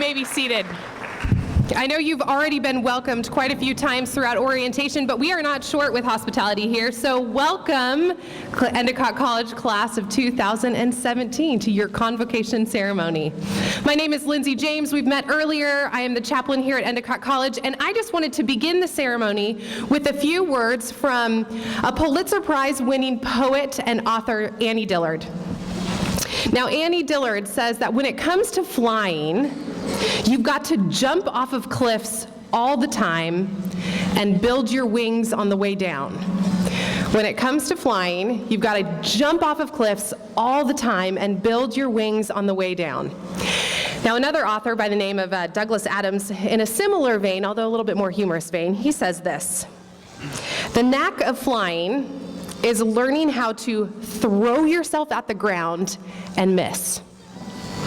may be seated. I know you've already been welcomed quite a few times throughout orientation, but we are not short with hospitality here. So welcome, Endicott College class of 2017, to your convocation ceremony. My name is Lindsay James. We've met earlier. I am the chaplain here at Endicott College, and I just wanted to begin the ceremony with a few words from a Pulitzer Prize-winning poet and author, Annie Dillard. Now, Annie Dillard says that when it comes to flying, you've got to jump off of cliffs all the time and build your wings on the way down. When it comes to flying, you've got to jump off of cliffs all the time and build your wings on the way down. Now, another author by the name of Douglas Adams, in a similar vein, although a little bit more humorous vein, he says this: "The knack of flying is learning how to throw yourself at the ground and miss."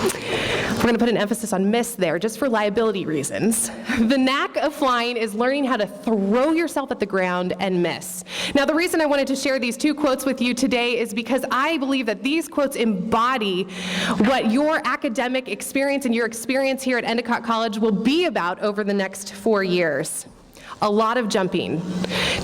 We're going to put an emphasis on miss there, just for liability reasons. The knack of flying is learning how to throw yourself at the ground and miss. Now, the reason I wanted to share these two quotes with you today is because I believe that these quotes embody what your academic experience and your experience here at Endicott College will be about over the next 4 years. A lot of jumping.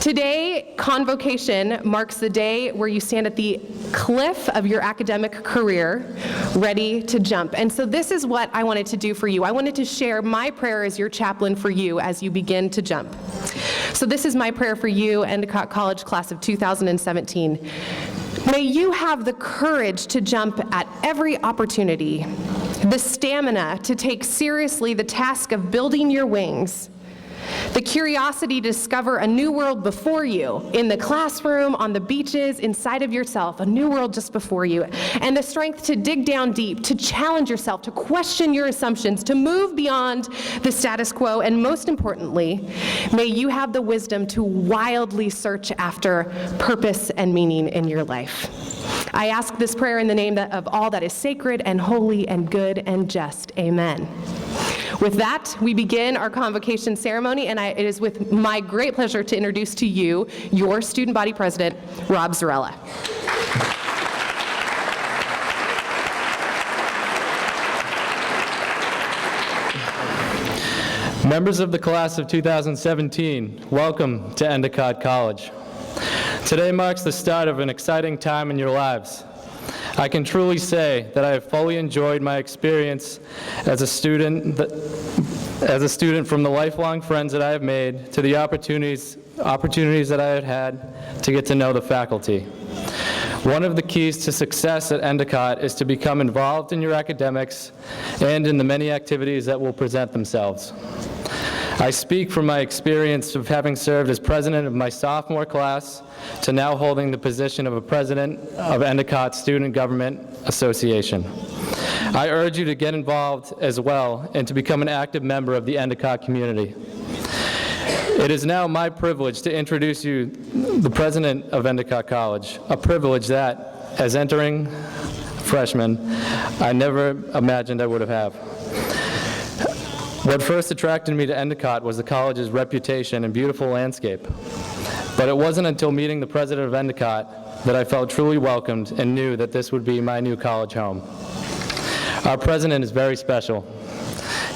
Today, Convocation marks the day where you stand at the cliff of your academic career, ready to jump. And so this is what I wanted to do for you. I wanted to share my prayer as your chaplain for you as you begin to jump. So this is my prayer for you, Endicott College class of 2017. May you have the courage to jump at every opportunity, the stamina to take seriously the task of building your wings, the curiosity to discover a new world before you, in the classroom, on the beaches, inside of yourself, a new world just before you, and the strength to dig down deep, to challenge yourself, to question your assumptions, to move beyond the status quo, and most importantly, may you have the wisdom to wildly search after purpose and meaning in your life. I ask this prayer in the name of all that is sacred and holy and good and just. Amen. With that, we begin our convocation ceremony, and it is with my great pleasure to introduce to you your student body president, Rob Zarella. Members of the class of 2017, welcome to Endicott College. Today marks the start of an exciting time in your lives. I can truly say that I have fully enjoyed my experience as a student from the lifelong friends that I have made to the opportunities that I have had to get to know the faculty. One of the keys to success at Endicott is to become involved in your academics and in the many activities that will present themselves. I speak from my experience of having served as president of my sophomore class to now holding the position of a president of Endicott Student Government Association. I urge you to get involved as well and to become an active member of the Endicott community. It is now my privilege to introduce you the president of Endicott College, a privilege that, as entering freshman, I never imagined I would have. What first attracted me to Endicott was the college's reputation and beautiful landscape. But it wasn't until meeting the president of Endicott that I felt truly welcomed and knew that this would be my new college home. Our president is very special.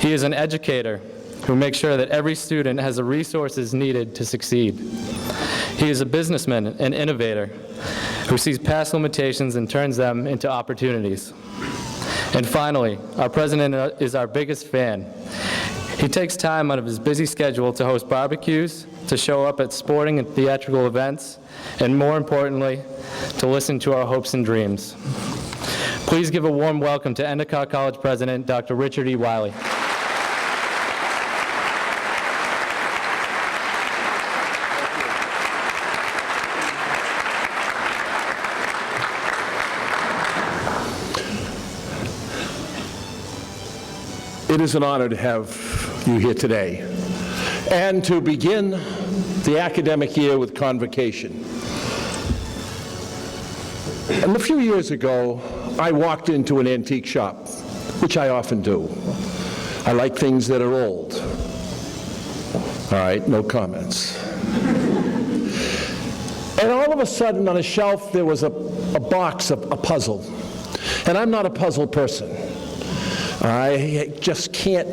He is an educator who makes sure that every student has the resources needed to succeed. He is a businessman and innovator who sees past limitations and turns them into opportunities. And finally, our president is our biggest fan. He takes time out of his busy schedule to host barbecues, to show up at sporting and theatrical events, and more importantly, to listen to our hopes and dreams. Please give a warm welcome to Endicott College President, Dr. Richard E. Wiley. It is an honor to have you here today and to begin the academic year with Convocation. And a few years ago, I walked into an antique shop, which I often do. I like things that are old. All right, no comments. And all of a sudden, on a shelf, there was a box of a puzzle. And I'm not a puzzle person. I just can't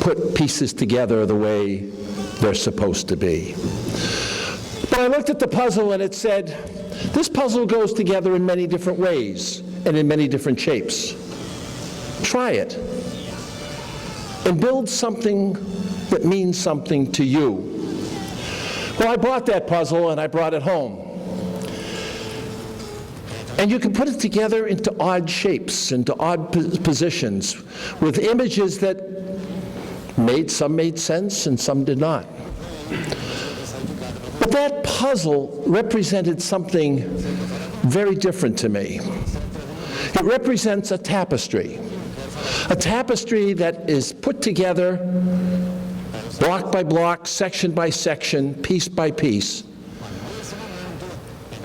put pieces together the way they're supposed to be. But I looked at the puzzle and it said, this puzzle goes together in many different ways and in many different shapes. Try it and build something that means something to you. Well, I bought that puzzle and I brought it home. And you can put it together into odd shapes, into odd positions, with images that some made sense and some did not. But that puzzle represented something very different to me. It represents a tapestry that is put together block by block, section by section, piece by piece.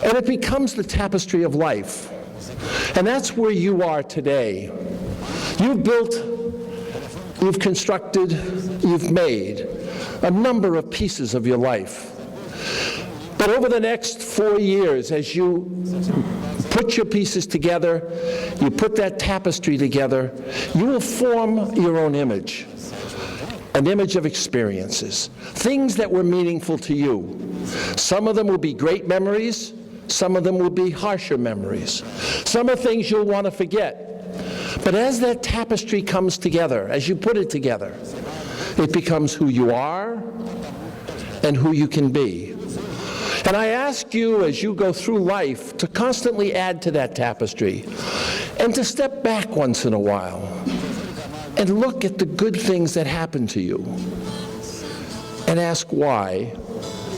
And it becomes the tapestry of life. And that's where you are today. You've built, you've constructed, you've made a number of pieces of your life. But over the next 4 years, as you put your pieces together, you put that tapestry together, you will form your own image. An image of experiences, things that were meaningful to you. Some of them will be great memories, some of them will be harsher memories. Some are things you'll want to forget. But as that tapestry comes together, as you put it together, it becomes who you are and who you can be. And I ask you, as you go through life, to constantly add to that tapestry and to step back once in a while and look at the good things that happen to you and ask why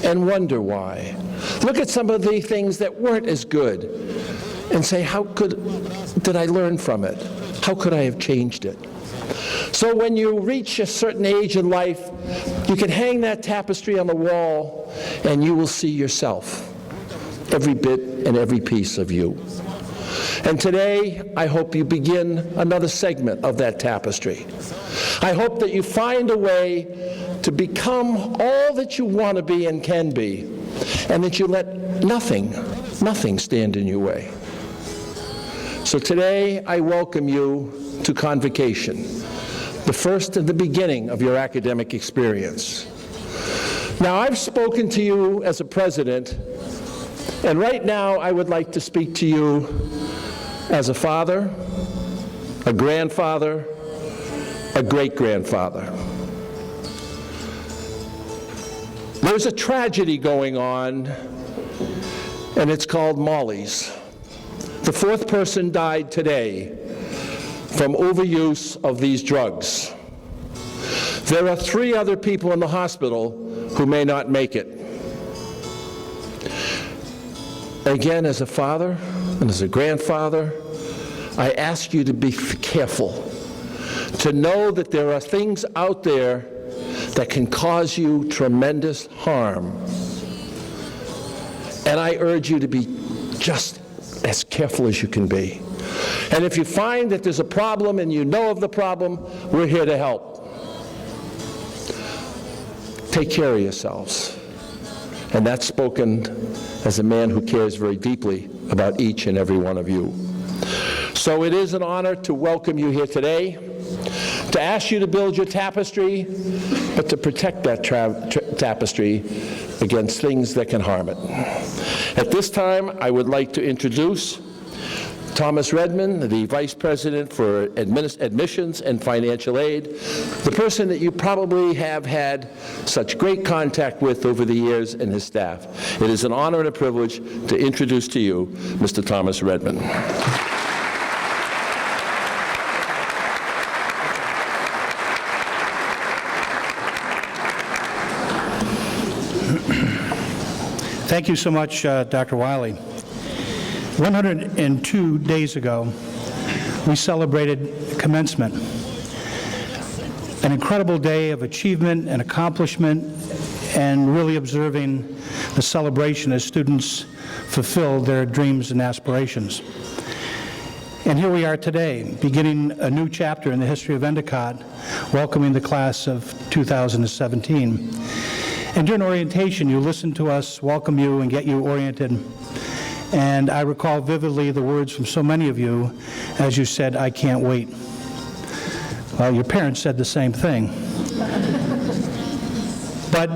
and wonder why. Look at some of the things that weren't as good and say, did I learn from it? How could I have changed it? So when you reach a certain age in life, you can hang that tapestry on the wall and you will see yourself, every bit and every piece of you. And today, I hope you begin another segment of that tapestry. I hope that you find a way to become all that you want to be and can be, and that you let nothing stand in your way. So today, I welcome you to Convocation, the first and the beginning of your academic experience. Now, I've spoken to you as a president, and right now I would like to speak to you as a father, a grandfather, a great-grandfather. There's a tragedy going on, and it's called Molly's. The fourth person died today from overuse of these drugs. There are 3 other people in the hospital who may not make it. Again, as a father and as a grandfather, I ask you to be careful, to know that there are things out there that can cause you tremendous harm. And I urge you to be just as careful as you can be. And if you find that there's a problem and you know of the problem, we're here to help. Take care of yourselves. And that's spoken as a man who cares very deeply about each and every one of you. So it is an honor to welcome you here today, to ask you to build your tapestry, but to protect that tapestry against things that can harm it. At this time, I would like to introduce Thomas Redmond, the Vice President for Admissions and Financial Aid, the person that you probably have had such great contact with over the years, and his staff. It is an honor and a privilege to introduce to you Mr. Thomas Redmond. Thank you so much, Dr. Wiley. 102 days ago, we celebrated commencement, an incredible day of achievement and accomplishment, and really observing the celebration as students fulfilled their dreams and aspirations. And here we are today, beginning a new chapter in the history of Endicott, welcoming the class of 2017. And during orientation, you listened to us, welcome you, and get you oriented. And I recall vividly the words from so many of you as you said, "I can't wait." Well, your parents said the same thing. But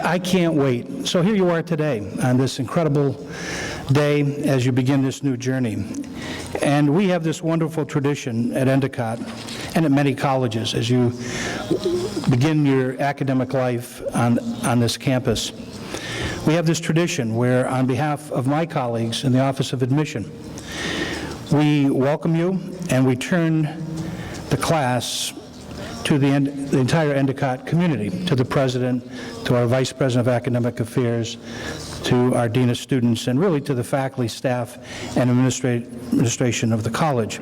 I can't wait. So here you are today on this incredible day as you begin this new journey. And we have this wonderful tradition at Endicott and at many colleges as you begin your academic life on this campus. We have this tradition where, on behalf of my colleagues in the Office of Admission, we welcome you and we turn the class to the entire Endicott community, to the president, to our vice president of academic affairs, to our dean of students, and really to the faculty, staff, and administration of the college.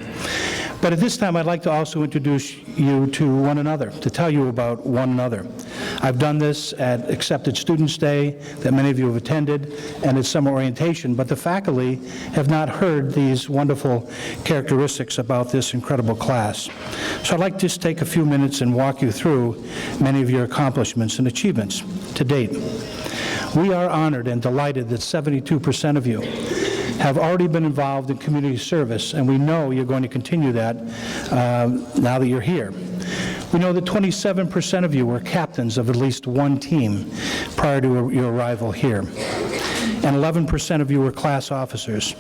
But at this time, I'd like to also introduce you to one another, to tell you about one another. I've done this at Accepted Students Day that many of you have attended, and at summer orientation, but the faculty have not heard these wonderful characteristics about this incredible class. So I'd like to just take a few minutes and walk you through many of your accomplishments and achievements to date. We are honored and delighted that 72% of you have already been involved in community service, and we know you're going to continue that now that you're here. We know that 27% of you were captains of at least one team prior to your arrival here, and 11% of you were class officers,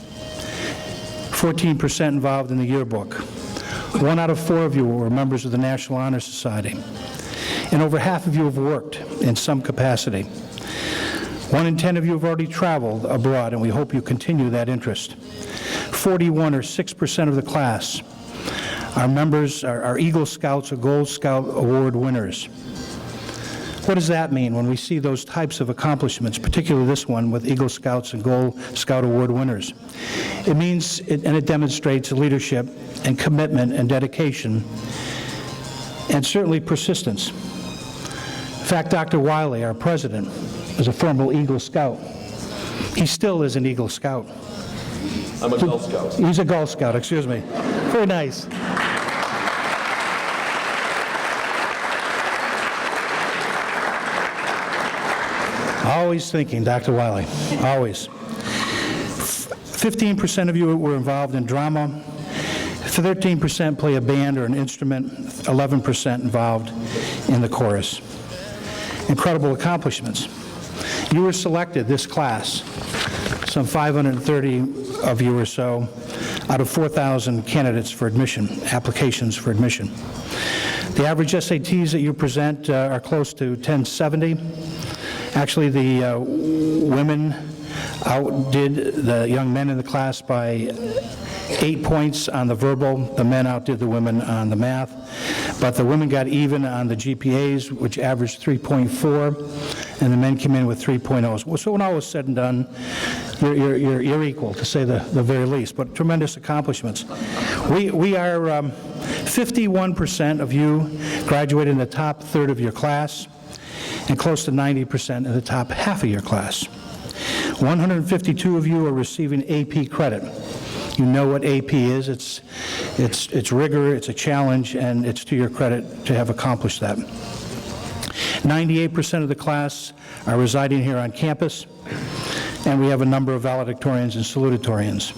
14% involved in the yearbook. 1 out of 4 of you were members of the National Honor Society, and over half of you have worked in some capacity. 1 in 10 of you have already traveled abroad, and we hope you continue that interest. 41 or 6% of the class are members, are Eagle Scouts or Gold Scout Award winners. What does that mean when we see those types of accomplishments, particularly this one with Eagle Scouts and Gold Scout Award winners? It means, and it demonstrates leadership and commitment and dedication, and certainly persistence. In fact, Dr. Wiley, our president, was a former Eagle Scout. He still is an Eagle Scout. I'm a Girl Scout. He's a Girl Scout, excuse me. Very nice. Always thinking, Dr. Wiley, always. 15% of you were involved in drama. 13% play a band or an instrument. 11% involved in the chorus. Incredible accomplishments. You were selected, this class, some 530 of you or so, out of 4,000 candidates for admission, applications for admission. The average SATs that you present are close to 1070. Actually, the women outdid the young men in the class by 8 points on the verbal. The men outdid the women on the math. But the women got even on the GPAs, which averaged 3.4, and the men came in with 3.0s. So when all was said and done, you're equal, to say the very least, but tremendous accomplishments. We are 51% of you graduated in the top third of your class, and close to 90% in the top half of your class. 152 of you are receiving AP credit. You know what AP is. It's rigor, it's a challenge, and it's to your credit to have accomplished that. 98% of the class are residing here on campus, and we have a number of valedictorians and salutatorians.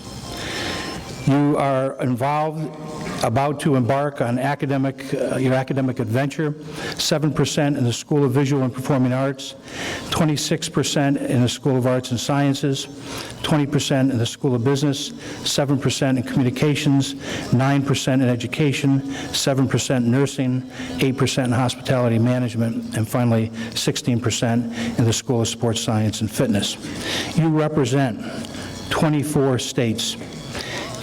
You are involved, about to embark on your academic adventure, 7% in the School of Visual and Performing Arts, 26% in the School of Arts and Sciences, 20% in the School of Business, 7% in Communications, 9% in Education, 7% in Nursing, 8% in Hospitality Management, and finally 16% in the School of Sports Science and Fitness. You represent 24 states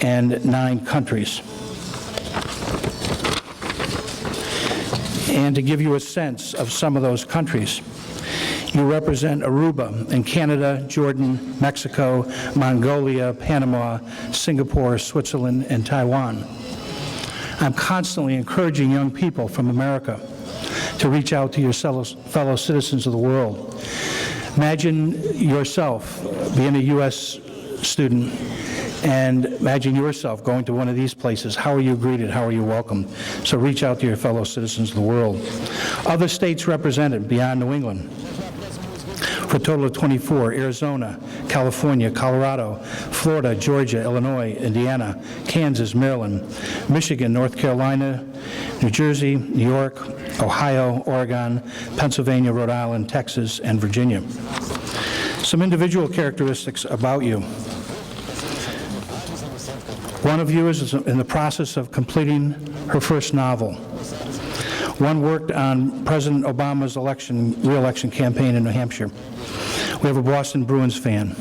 and 9 countries. And to give you a sense of some of those countries, you represent Aruba in Canada, Jordan, Mexico, Mongolia, Panama, Singapore, Switzerland, and Taiwan. I'm constantly encouraging young people from America to reach out to your fellow citizens of the world. Imagine yourself being a U.S. student, and imagine yourself going to one of these places. How are you greeted? How are you welcomed? So reach out to your fellow citizens of the world. Other states represented beyond New England: for a total of 24, Arizona, California, Colorado, Florida, Georgia, Illinois, Indiana, Kansas, Maryland, Michigan, North Carolina, New Jersey, New York, Ohio, Oregon, Pennsylvania, Rhode Island, Texas, and Virginia. Some individual characteristics about you. One of you is in the process of completing her first novel. One worked on President Obama's re-election campaign in New Hampshire. We have a Boston Bruins fan,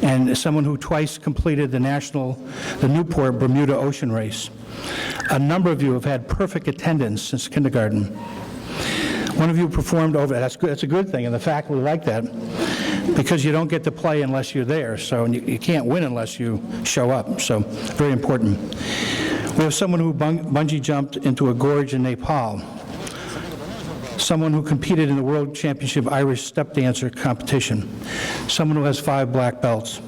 and someone who twice completed the Newport Bermuda Ocean Race. A number of you have had perfect attendance since kindergarten. One of you performed over, that's good, that's a good thing, and the faculty like that, because you don't get to play unless you're there, so you can't win unless you show up, so very important. We have someone who bungee jumped into a gorge in Nepal, someone who competed in the World Championship Irish Step Dancer competition, someone who has 5 black belts,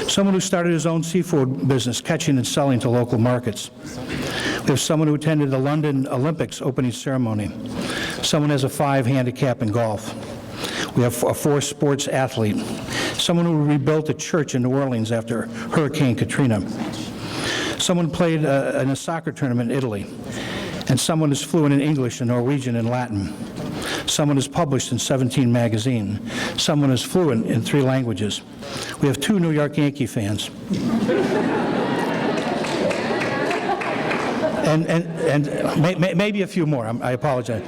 someone who started his own seafood business, catching and selling to local markets. We have someone who attended the London Olympics opening ceremony, someone who has a 5 handicap in golf. We have a 4 sports athlete, someone who rebuilt a church in New Orleans after Hurricane Katrina, someone played in a soccer tournament in Italy, and someone is fluent in English and Norwegian and Latin. Someone is published in 17 magazines. Someone is fluent in 3 languages. We have 2 New York Yankee fans. and maybe a few more, I apologize.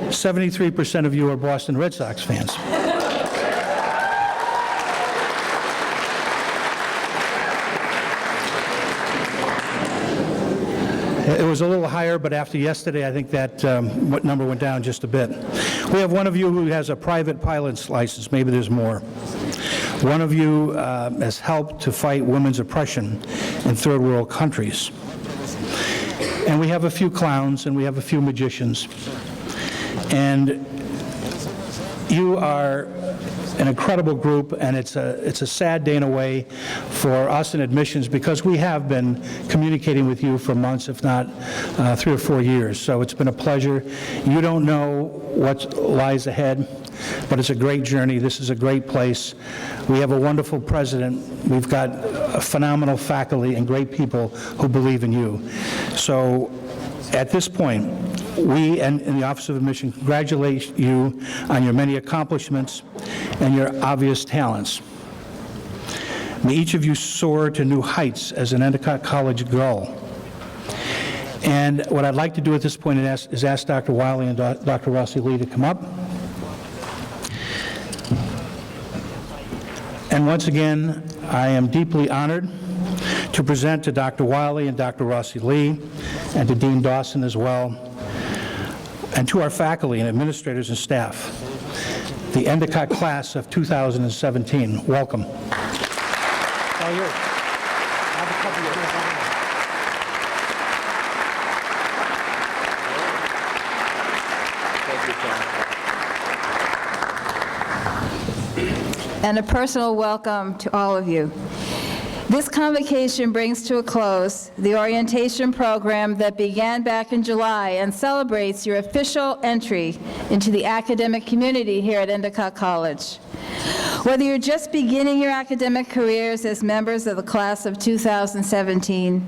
73% of you are Boston Red Sox fans. It was a little higher, but after yesterday, I think that number went down just a bit. We have one of you who has a private pilot's license. Maybe there's more. One of you has helped to fight women's oppression in third world countries. And we have a few clowns, and we have a few magicians. And you are an incredible group, and it's a sad day in a way for us in admissions, because we have been communicating with you for months, if not 3 or 4 years. So it's been a pleasure. You don't know what lies ahead, but it's a great journey. This is a great place. We have a wonderful president. We've got a phenomenal faculty and great people who believe in you. So at this point, we and in the Office of Admission congratulate you on your many accomplishments and your obvious talents. May each of you soar to new heights as an Endicott College girl. And what I'd like to do at this point is ask Dr. Wiley and Dr. Rossi Lee to come up. And once again, I am deeply honored to present to Dr. Wiley and Dr. Rossi Lee, and to Dean Dawson as well, and to our faculty and administrators and staff, the Endicott class of 2017. Welcome. All yours. And a personal welcome to all of you. This convocation brings to a close the orientation program that began back in July and celebrates your official entry into the academic community here at Endicott College. Whether you're just beginning your academic careers as members of the class of 2017,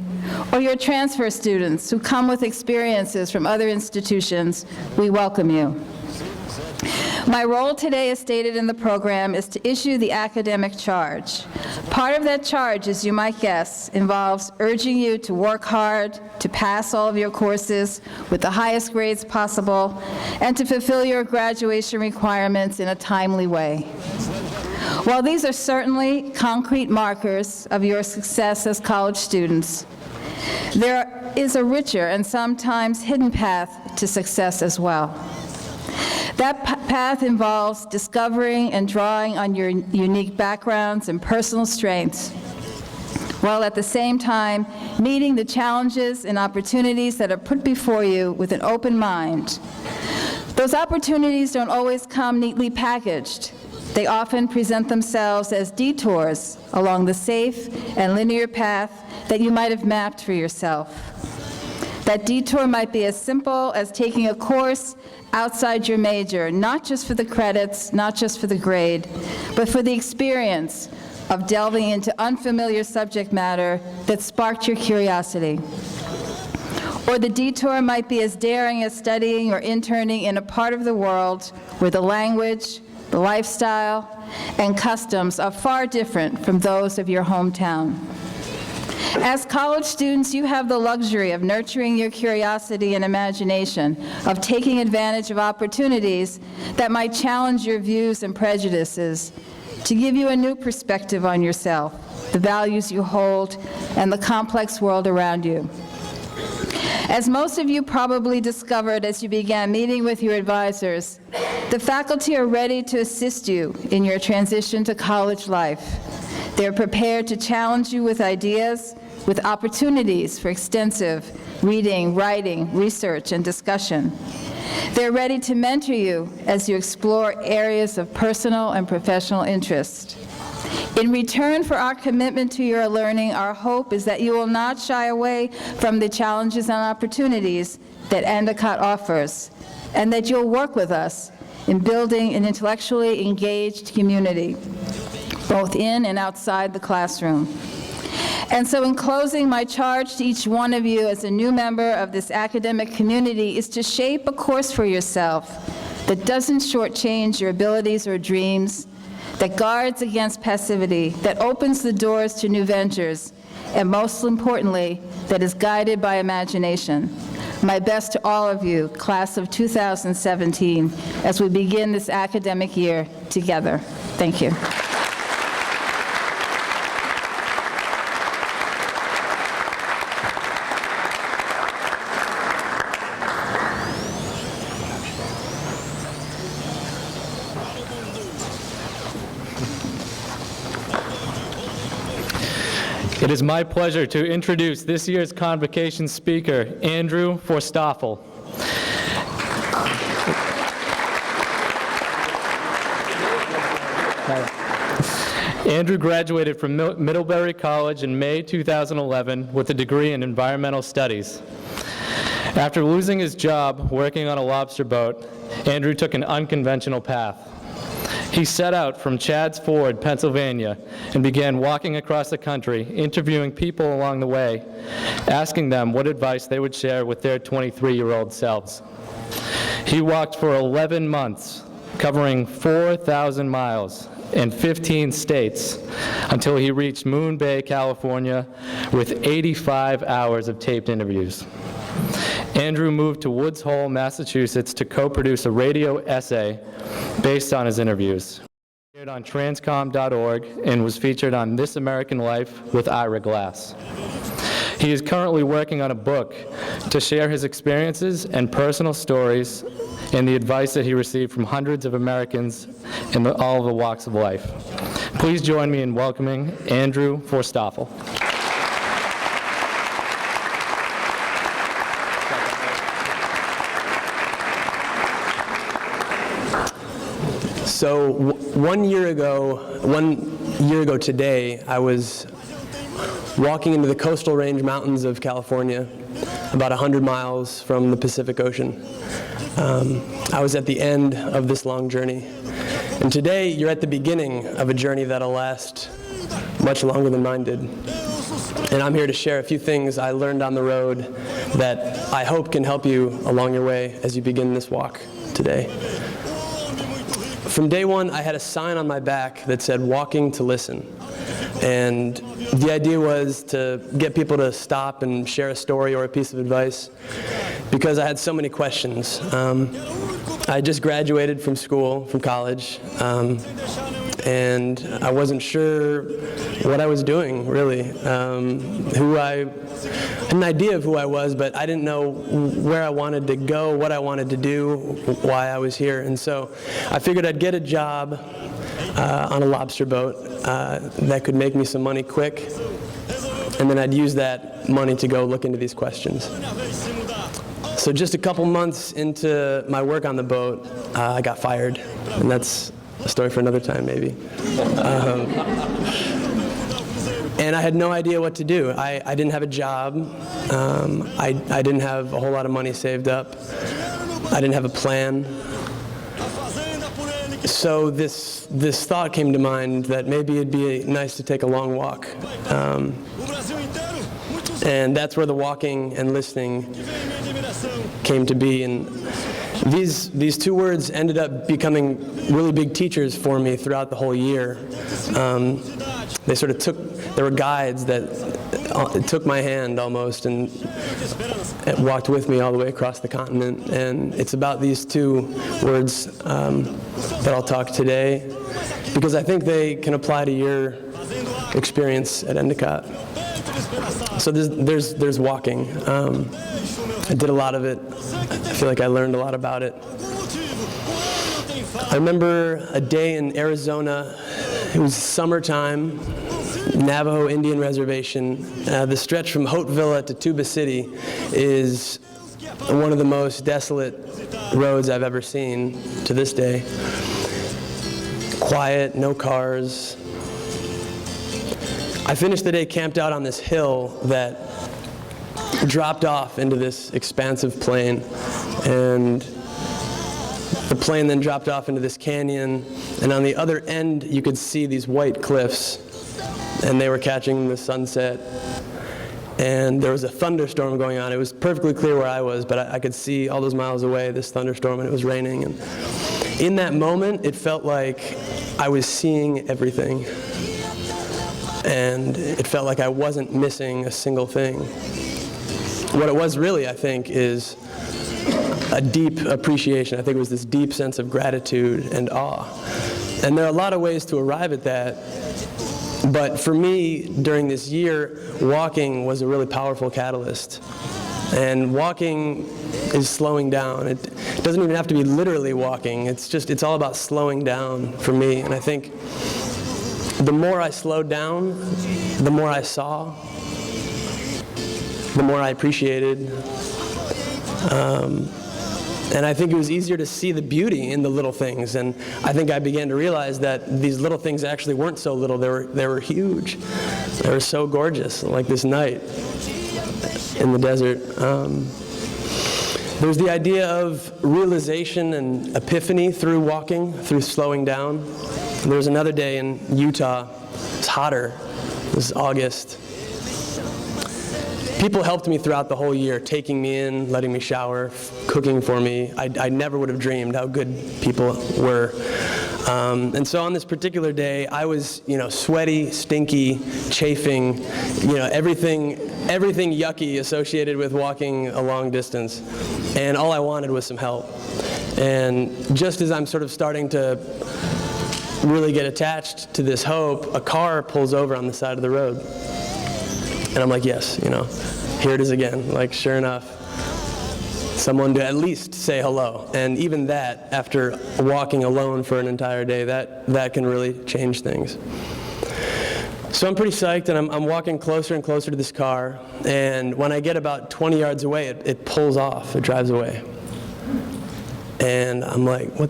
or you're transfer students who come with experiences from other institutions, we welcome you. My role today, as stated in the program, is to issue the academic charge. Part of that charge, as you might guess, involves urging you to work hard, to pass all of your courses with the highest grades possible, and to fulfill your graduation requirements in a timely way. While these are certainly concrete markers of your success as college students, there is a richer and sometimes hidden path to success as well. That path involves discovering and drawing on your unique backgrounds and personal strengths, while at the same time meeting the challenges and opportunities that are put before you with an open mind. Those opportunities don't always come neatly packaged. They often present themselves as detours along the safe and linear path that you might have mapped for yourself. That detour might be as simple as taking a course outside your major, not just for the credits, not just for the grade, but for the experience of delving into unfamiliar subject matter that sparked your curiosity. Or the detour might be as daring as studying or interning in a part of the world where the language, the lifestyle, and customs are far different from those of your hometown. As college students, you have the luxury of nurturing your curiosity and imagination, of taking advantage of opportunities that might challenge your views and prejudices, to give you a new perspective on yourself, the values you hold, and the complex world around you. As most of you probably discovered as you began meeting with your advisors, the faculty are ready to assist you in your transition to college life. They're prepared to challenge you with ideas, with opportunities for extensive reading, writing, research, and discussion. They're ready to mentor you as you explore areas of personal and professional interest. In return for our commitment to your learning, our hope is that you will not shy away from the challenges and opportunities that Endicott offers, and that you'll work with us in building an intellectually engaged community, both in and outside the classroom. And so in closing, my charge to each one of you as a new member of this academic community is to shape a course for yourself that doesn't shortchange your abilities or dreams, that guards against passivity, that opens the doors to new ventures, and most importantly, that is guided by imagination. My best to all of you, class of 2017, as we begin this academic year together. Thank you. It is my pleasure to introduce this year's convocation speaker, Andrew Forstoffel. Andrew graduated from Middlebury College in May 2011 with a degree in environmental studies. After losing his job working on a lobster boat, Andrew took an unconventional path. He set out from Chadds Ford, Pennsylvania, and began walking across the country, interviewing people along the way, asking them what advice they would share with their 23-year-old selves. He walked for 11 months, covering 4,000 miles in 15 states, until he reached Moon Bay, California, with 85 hours of taped interviews. Andrew moved to Woods Hole, Massachusetts to co-produce a radio essay based on his interviews. He appeared on transcom.org and was featured on This American Life with Ira Glass. He is currently working on a book to share his experiences and personal stories and the advice that he received from hundreds of Americans in all the walks of life. Please join me in welcoming Andrew Forstoffel. So one year ago today, I was walking into the coastal range mountains of California, about 100 miles from the Pacific Ocean. I was at the end of this long journey. And today, you're at the beginning of a journey that'll last much longer than mine did. And I'm here to share a few things I learned on the road that I hope can help you along your way as you begin this walk today. From day one, I had a sign on my back that said, "Walking to listen." And the idea was to get people to stop and share a story or a piece of advice, because I had so many questions. I just graduated from school, from college, and I wasn't sure what I was doing, really. I had an idea of who I was, but I didn't know where I wanted to go, what I wanted to do, why I was here. And so I figured I'd get a job on a lobster boat that could make me some money quick, and then I'd use that money to go look into these questions. So just a couple months into my work on the boat, I got fired, and that's a story for another time, maybe. And And I had no idea what to do. I didn't have a job. I didn't have a whole lot of money saved up. I didn't have a plan. So this thought came to mind that maybe it'd be nice to take a long walk. And that's where the walking and listening came to be. And these two words ended up becoming really big teachers for me throughout the whole year. They sort of there were guides that took my hand almost and walked with me all the way across the continent. And it's about these two words that I'll talk today, because I think they can apply to your experience at Endicott. So there's walking. I did a lot of it. I feel like I learned a lot about it. I remember a day in Arizona. It was summertime, Navajo Indian Reservation. The stretch from Haute Villa to Tuba City is one of the most desolate roads I've ever seen to this day. Quiet, no cars. I finished the day camped out on this hill that dropped off into this expansive plain, and the plain then dropped off into this canyon, and on the other end you could see these white cliffs, and they were catching the sunset, and there was a thunderstorm going on. It was perfectly clear where I was, but I could see all those miles away this thunderstorm, and it was raining, and in that moment it felt like I was seeing everything, and it felt like I wasn't missing a single thing. What it was really, I think, is a deep appreciation. I think it was this deep sense of gratitude and awe. And there are a lot of ways to arrive at that. But for me, during this year, walking was a really powerful catalyst. And walking is slowing down. It doesn't even have to be literally walking. It's all about slowing down for me. And I think the more I slowed down, the more I saw, the more I appreciated. And I think it was easier to see the beauty in the little things. And I think I began to realize that these little things actually weren't so little. They were huge. They were so gorgeous, like this night in the desert. There was the idea of realization and epiphany through walking, through slowing down. There was another day in Utah. It's hotter. It was August. People helped me throughout the whole year, taking me in, letting me shower, cooking for me. I never would have dreamed how good people were. And so on this particular day, I was, sweaty, stinky, chafing, everything yucky associated with walking a long distance. And all I wanted was some help. And just as I'm sort of starting to really get attached to this hope, a car pulls over on the side of the road. And I'm like, yes, here it is again. Like, sure enough, someone to at least say hello. And even that, after walking alone for an entire day, that can really change things. So I'm pretty psyched, and I'm walking closer and closer to this car. And when I get about 20 yards away, it pulls off. It drives away. And I'm like, what?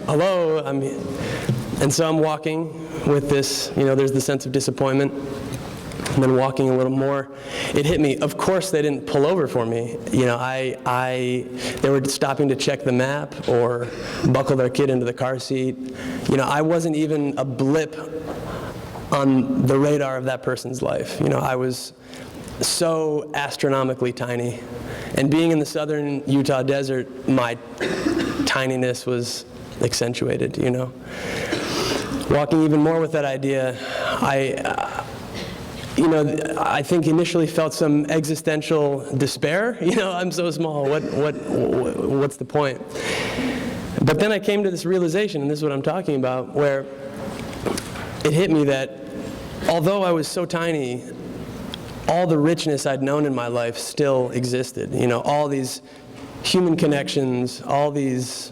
Hello? And so I'm walking with this, there's the sense of disappointment, and then walking a little more, it hit me. Of course they didn't pull over for me. They were stopping to check the map or buckle their kid into the car seat. I wasn't even a blip on the radar of that person's life. I was so astronomically tiny. And being in the southern Utah desert, my tininess was accentuated, Walking even more with that idea, I think initially felt some existential despair. I'm so small. What's the point? But then I came to this realization, and this is what I'm talking about, where it hit me that although I was so tiny, all the richness I'd known in my life still existed. All these human connections, all these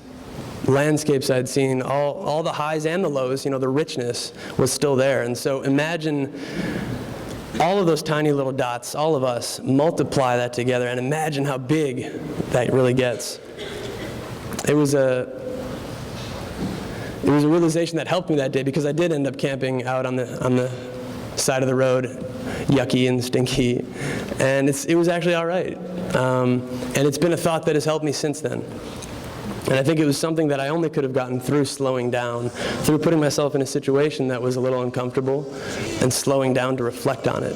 landscapes I'd seen, all the highs and the lows, the richness was still there. And so imagine all of those tiny little dots, all of us, multiply that together and imagine how big that really gets. It was it was a realization that helped me that day, because I did end up camping out on the side of the road, yucky and stinky, and it was actually all right. And it's been a thought that has helped me since then. And I think it was something that I only could have gotten through slowing down, through putting myself in a situation that was a little uncomfortable and slowing down to reflect on it.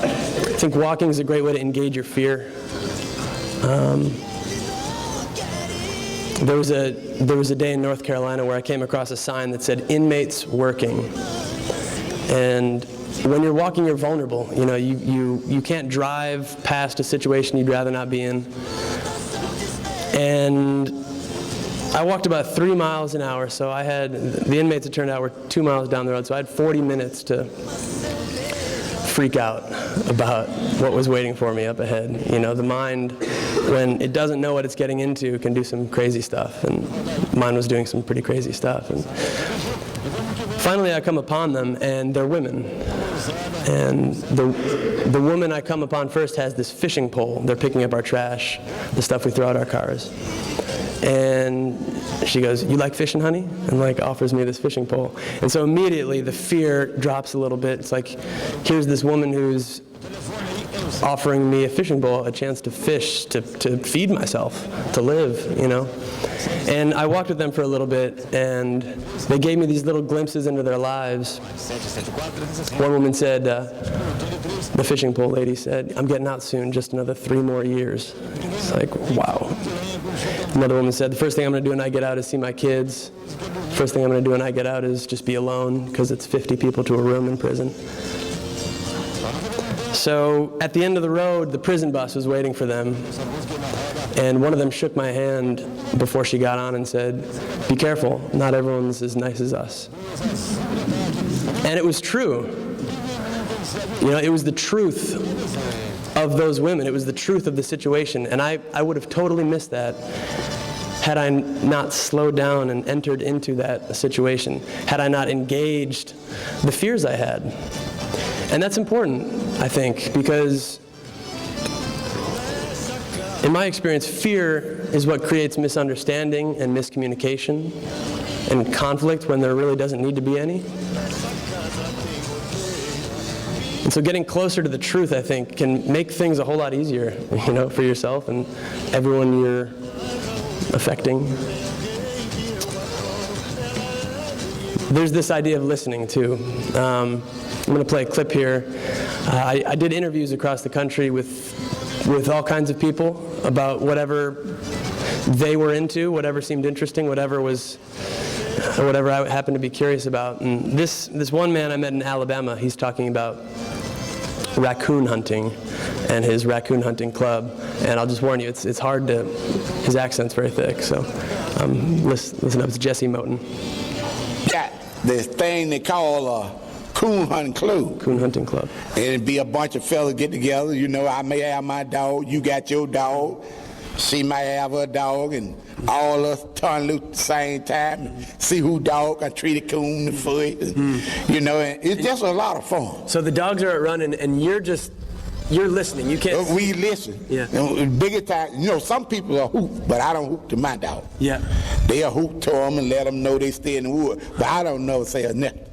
I think walking is a great way to engage your fear. There was a day in North Carolina where I came across a sign that said "Inmates Working," and when you're walking, you're vulnerable. You know, you can't drive past a situation you'd rather not be in. And I walked about 3 miles an hour, so the inmates, it turned out, were 2 miles down the road, so I had 40 minutes to freak out about what was waiting for me up ahead. You know, the mind, when it doesn't know what it's getting into, can do some crazy stuff, and mine was doing some pretty crazy stuff. And finally I come upon them, and they're women. And the woman I come upon first has this fishing pole. They're picking up our trash, the stuff we throw out our cars. And she goes, "You like fishing, honey?" And offers me this fishing pole. And so immediately the fear drops a little bit. It's like, here's this woman who's offering me a fishing pole, a chance to fish, to feed myself, to live, you know. And I walked with them for a little bit, and they gave me these little glimpses into their lives. One woman said, the fishing pole lady said, "I'm getting out soon, just another 3 more years." It's like, wow. Another woman said, "The first thing I'm going to do when I get out is see my kids. First thing I'm going to do when I get out is just be alone, because it's 50 people to a room in prison." So at the end of the road, the prison bus was waiting for them, and one of them shook my hand before she got on and said, "Be careful, not everyone's as nice as us." And it was true. You know, it was the truth of those women. It was the truth of the situation, and I would have totally missed that had I not slowed down and entered into that situation, had I not engaged the fears I had. And that's important, I think, because in my experience, fear is what creates misunderstanding and miscommunication and conflict when there really doesn't need to be any. And so getting closer to the truth, I think, can make things a whole lot easier, you know, for yourself and everyone you're affecting. There's this idea of listening, too. I'm going to play a clip here. I did interviews across the country with all kinds of people about whatever they were into, whatever seemed interesting, whatever I happened to be curious about. And this one man I met in Alabama, he's talking about raccoon hunting and his raccoon hunting club. And I'll just warn you, it's hard to, his accent's very thick. So listen up, it's Jesse Moten. Got this thing they call a coon hunting club. Coon hunting club. And it'd be a bunch of fellas get together. You know, I may have my dog, you got your dog, she might have her dog, and all of us turn loose at the same time and see who dog can treat a coon the foot. And, you know, and it's just a lot of fun. So the dogs are out running, and you're listening. You can't. We listen. Yeah. And bigger time, you know, some people are hoop, but I don't hoop to my dog. Yeah. They'll hoop to them and let them know they stay in the wood, but I don't know say a nothing.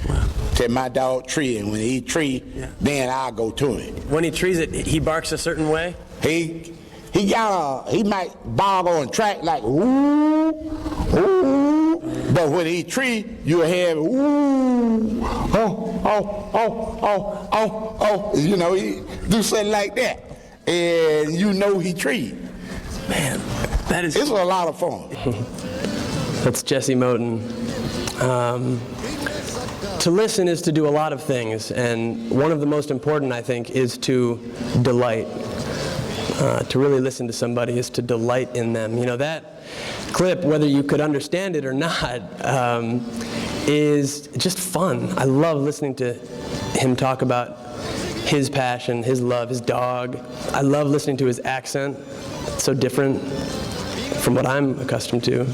Wow. Till my dog tree, and when he tree, then I'll go to him. When he trees it, he barks a certain way? He might bark on track like ooh, ooh, but when he tree, you have ooh, oh, you know, he do something like that, and you know he tree. Man, it's a lot of fun. That's Jesse Moten. To listen is to do a lot of things, and one of the most important, I think, is to delight. To really listen to somebody is to delight in them. You know, that clip, whether you could understand it or not, is just fun. I love listening to him talk about his passion, his love, his dog. I love listening to his accent. It's so different from what I'm accustomed to.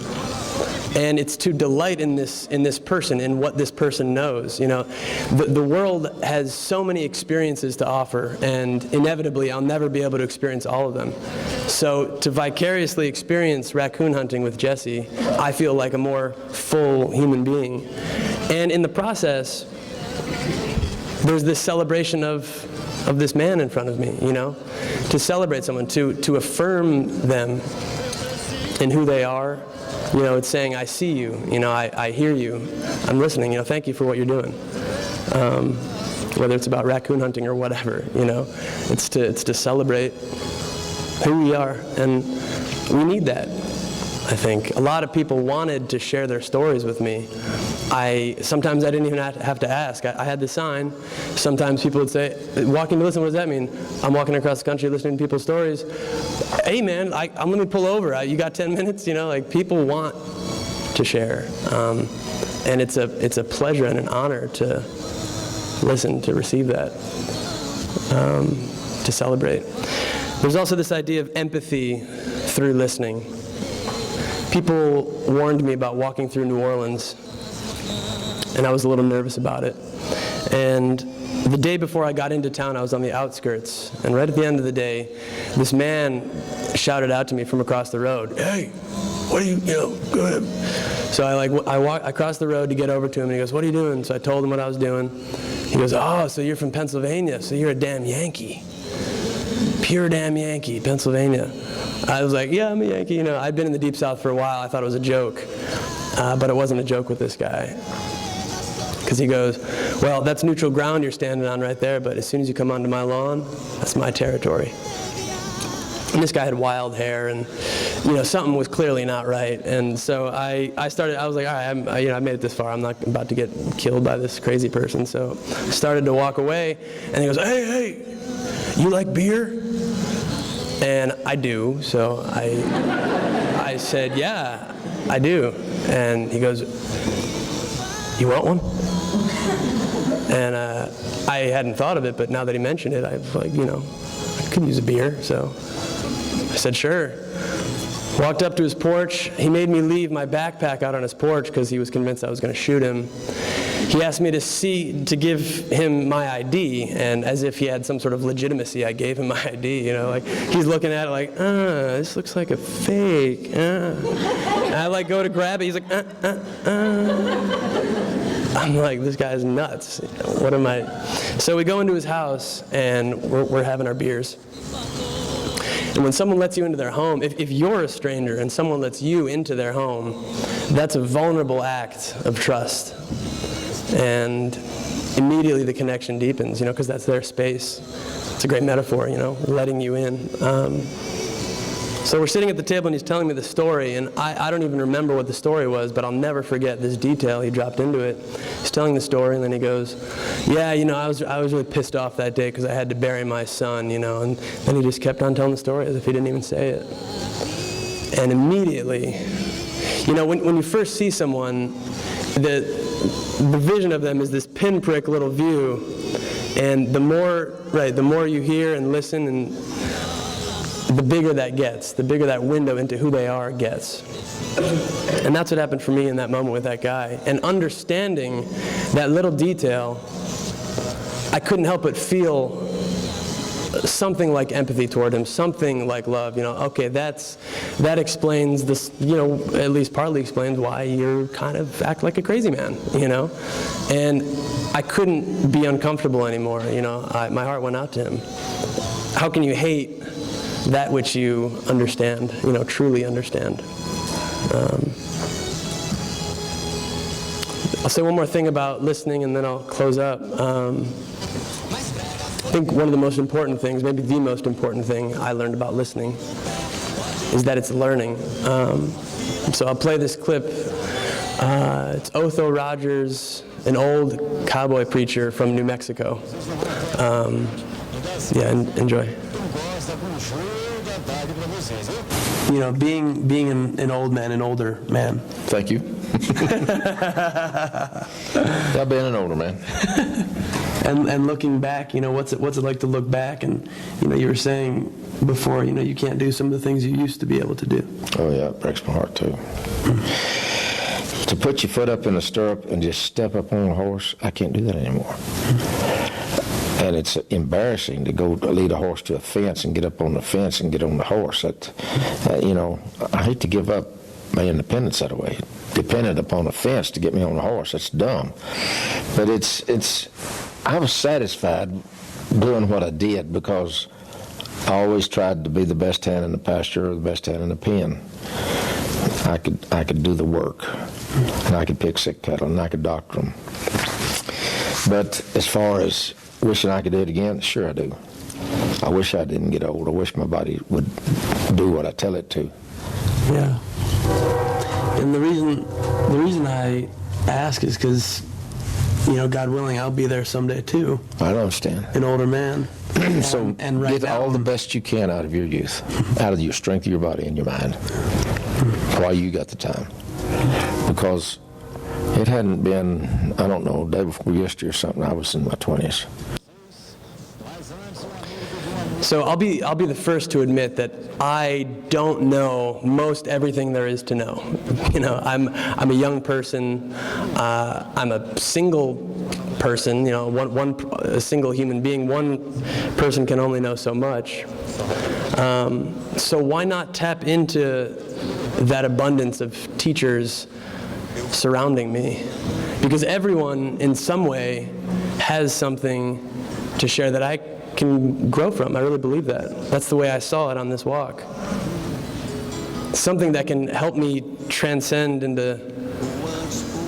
And it's to delight in this person, in what this person knows. You know, the world has so many experiences to offer, and inevitably I'll never be able to experience all of them. So to vicariously experience raccoon hunting with Jesse, I feel like a more full human being. And in the process, there's this celebration of this man in front of me, you know, to celebrate someone, to affirm them in who they are. You know, it's saying, I see you, you know, I hear you, I'm listening, you know, thank you for what you're doing. Whether it's about raccoon hunting or whatever, you know, it's to celebrate who we are, and we need that, I think. A lot of people wanted to share their stories with me. Sometimes I didn't even have to ask. I had the sign. Sometimes people would say, walking to listen, what does that mean? I'm walking across the country listening to people's stories. Hey man, let me pull over. You got 10 minutes? You know, like people want to share. And it's a pleasure and an honor to listen, to receive that, to celebrate. There's also this idea of empathy through listening. People warned me about walking through New Orleans, and I was a little nervous about it. And the day before I got into town, I was on the outskirts, and right at the end of the day, this man shouted out to me from across the road, "Hey, what are you know, go ahead." So I crossed the road to get over to him, and he goes, "What are you doing?" So I told him what I was doing. He goes, "Oh, so you're from Pennsylvania, so you're a damn Yankee. Pure damn Yankee, Pennsylvania." I was like, "Yeah, I'm a Yankee." You know, I'd been in the Deep South for a while. I thought it was a joke, but it wasn't a joke with this guy. Because he goes, "Well, that's neutral ground you're standing on right there, but as soon as you come onto my lawn, that's my territory." And this guy had wild hair, and you know, something was clearly not right. And so I was like, all right, I made it this far. I'm not about to get killed by this crazy person. So I started to walk away, and he goes, "Hey, you like beer?" And I do. So I said, "Yeah, I do." And he goes, "You want one?" And I hadn't thought of it, but now that he mentioned it, I was like, you know, I could use a beer. So I said, "Sure." Walked up to his porch. He made me leave my backpack out on his porch because he was convinced I was going to shoot him. He asked me to give him my ID, and as if he had some sort of legitimacy, I gave him my ID. You know, like he's looking at it like, this looks like a fake. And I go to grab it. He's like, I'm like, this guy's nuts. What am I? So we go into his house, and we're having our beers. And when someone lets you into their home, if you're a stranger and someone lets you into their home, that's a vulnerable act of trust. And immediately the connection deepens, you know, because that's their space. It's a great metaphor, you know, letting you in. So we're sitting at the table, and he's telling me the story, and I don't even remember what the story was, but I'll never forget this detail. He dropped into it. He's telling the story, and then he goes, "Yeah, you know, I was really pissed off that day because I had to bury my son, you know," and then he just kept on telling the story as if he didn't even say it. And immediately, you know, when you first see someone, the vision of them is this pinprick little view, and the more you hear and listen, and the bigger that gets, the bigger that window into who they are gets. And that's what happened for me in that moment with that guy. And understanding that little detail, I couldn't help but feel something like empathy toward him, something like love. You know, okay, that explains this, you know, at least partly explains why you kind of act like a crazy man, you know. And I couldn't be uncomfortable anymore, you know. My heart went out to him. How can you hate that which you understand, you know, truly understand? I'll say one more thing about listening, and then I'll close up. I think one of the most important things, maybe the most important thing I learned about listening is that it's learning. So I'll play this clip. It's Otho Rogers, an old cowboy preacher from New Mexico. Enjoy. You know, being an old man, an older man. Thank you. I've been an older man. And looking back, you know, what's it like to look back? And, you know, you were saying before, you know, you can't do some of the things you used to be able to do. Oh, yeah, it breaks my heart, too. to put your foot up in the stirrup and just step up on a horse, I can't do that anymore. And it's embarrassing to go lead a horse to a fence and get up on the fence and get on the horse. You know, I hate to give up my independence that way. Dependent upon a fence to get me on a horse, that's dumb. But I was satisfied doing what I did because I always tried to be the best hand in the pasture or the best hand in the pen. I could do the work, and I could pick sick cattle, and I could doctor them. But as far as wishing I could do it again, sure I do. I wish I didn't get old. I wish my body would do what I tell it to. Yeah. And the reason I ask is because, you know, God willing, I'll be there someday too. I don't understand. An older man. So and right get now, all the best you can out of your youth, out of your strength of your body and your mind, while you got the time. Because it hadn't been, I don't know, day before yesterday or something, I was in my 20s. So I'll be the first to admit that I don't know most everything there is to know. You know, I'm a young person. I'm a single person. You know, a single human being. One person can only know so much. So why not tap into that abundance of teachers surrounding me? Because everyone, in some way, has something to share that I can grow from. I really believe that. That's the way I saw it on this walk. Something that can help me transcend into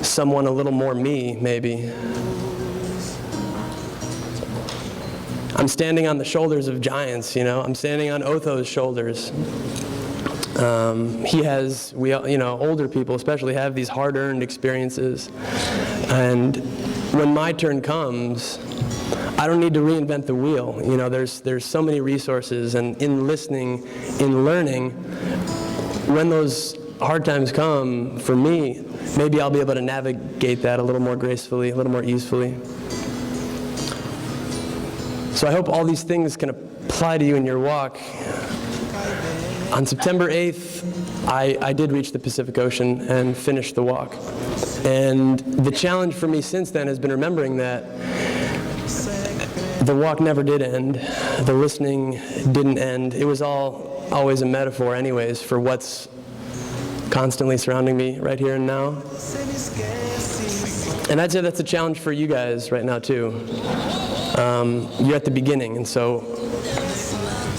someone a little more me, maybe. I'm standing on the shoulders of giants, you know. I'm standing on Otho's shoulders. Older people especially have these hard-earned experiences. And when my turn comes, I don't need to reinvent the wheel. You know, there's so many resources, and in listening, in learning, when those hard times come for me, maybe I'll be able to navigate that a little more gracefully, a little more easily. So I hope all these things can apply to you in your walk. On September 8th, I did reach the Pacific Ocean and finish the walk. And the challenge for me since then has been remembering that the walk never did end. The listening didn't end. It was always a metaphor anyways for what's constantly surrounding me right here and now. And I'd say that's a challenge for you guys right now too. You're at the beginning, and so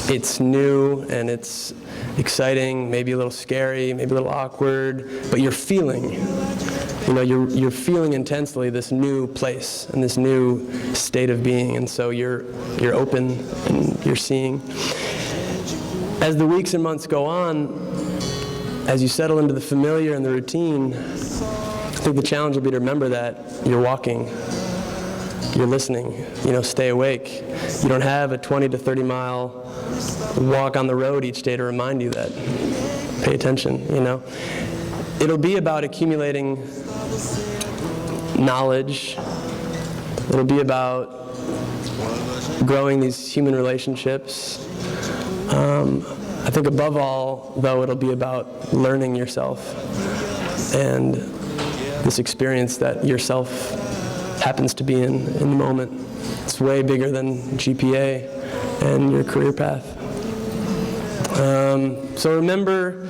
it's new and it's exciting, maybe a little scary, maybe a little awkward, but you're feeling. You know, you're feeling intensely this new place and this new state of being, and so you're open and you're seeing. As the weeks and months go on, as you settle into the familiar and the routine, I think the challenge will be to remember that you're walking, you're listening, you know, stay awake. You don't have a 20 to 30 mile walk on the road each day to remind you that. Pay attention, you know. It'll be about accumulating knowledge. It'll be about growing these human relationships. I think above all, though, it'll be about learning yourself and this experience that yourself happens to be in the moment. It's way bigger than GPA and your career path. So remember,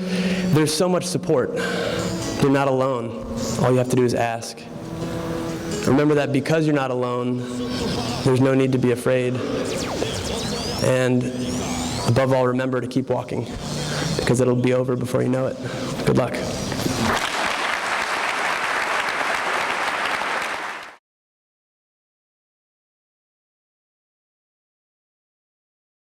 there's so much support. You're not alone. All you have to do is ask. Remember that because you're not alone, there's no need to be afraid. And above all, remember to keep walking, because it'll be over before you know it. Good luck.